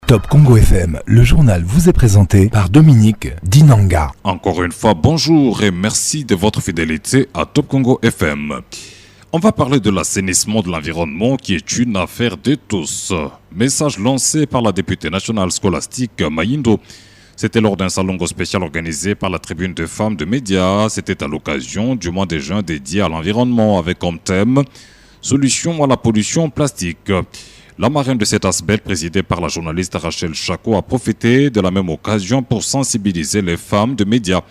Top Congo FM, le journal vous est présenté par Dominique Dinanga. Encore une fois, bonjour et merci de votre fidélité à Top Congo FM. On va parler de l'assainissement de l'environnement qui est une affaire de tous. Message lancé par la députée nationale scolastique Mayindo. C'était lors d'un salon spécial organisé par la Tribune de femmes de médias. C'était à l'occasion du mois de juin dédié à l'environnement avec comme thème « Solution à la pollution plastique ». La marraine de cet aspect, présidée par la journaliste Rachel Chako, a profité de la même occasion pour sensibiliser les femmes de médias,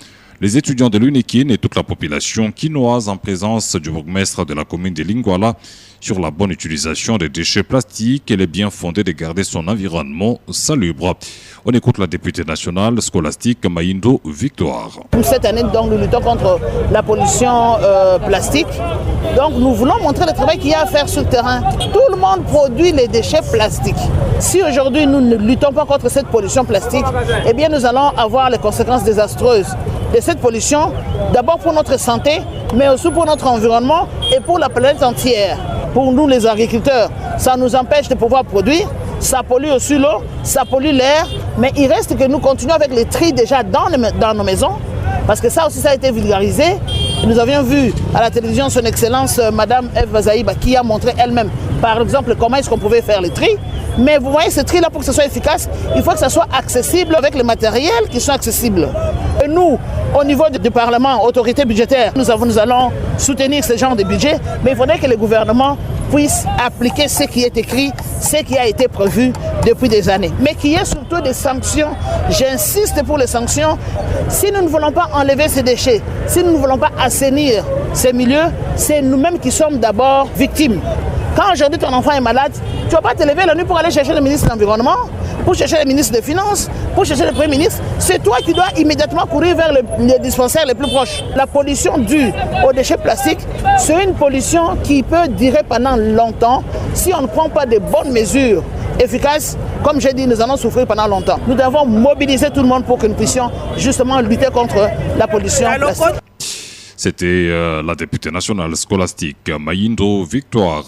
les étudiants de l'UNIKIN et toute la population quinoise en présence du bourgmestre de la commune de Lingwala sur la bonne utilisation des déchets plastiques et les bien fondés de garder son environnement salubre. On écoute la députée nationale scolastique Mayindo Victoire. Cette année, donc, nous luttons contre la pollution plastique. Donc, nous voulons montrer le travail qu'il y a à faire sur le terrain. Tout le monde produit les déchets plastiques. Si aujourd'hui nous ne luttons pas contre cette pollution plastique, eh bien nous allons avoir les conséquences désastreuses de cette pollution, d'abord pour notre santé, mais aussi pour notre environnement et pour la planète entière. Pour nous les agriculteurs, ça nous empêche de pouvoir produire, ça pollue aussi l'eau, ça pollue l'air, mais il reste que nous continuons avec les tris déjà dans nos maisons, parce que ça aussi ça a été vulgarisé. Nous avions vu à la télévision son excellence Madame Eve Bazaïba qui a montré elle-même, par exemple, comment est-ce qu'on pouvait faire les tris. Mais vous voyez, ce tri-là, pour que ce soit efficace, il faut que ça soit accessible avec les matériels qui sont accessibles. Et nous, au niveau du Parlement, autorité budgétaire, nous allons soutenir ce genre de budget, mais il faudrait que le gouvernement puisse appliquer ce qui est écrit, ce qui a été prévu depuis des années. Mais qu'il y ait surtout des sanctions. J'insiste pour les sanctions. Si nous ne voulons pas enlever ces déchets, si nous ne voulons pas assainir ces milieux, c'est nous-mêmes qui sommes d'abord victimes. Quand aujourd'hui ton enfant est malade, tu ne vas pas te lever la nuit pour aller chercher le ministre de l'Environnement, pour chercher le ministre des Finances, pour chercher le Premier ministre. C'est toi qui dois immédiatement courir vers les dispensaires les plus proches. La pollution due aux déchets plastiques, c'est une pollution qui peut durer pendant longtemps si on ne prend pas de bonnes mesures efficaces. Comme j'ai dit, nous allons souffrir pendant longtemps. Nous devons mobiliser tout le monde pour que nous puissions justement lutter contre la pollution plastique. C'était la députée nationale scolastique Mayindo Victoire.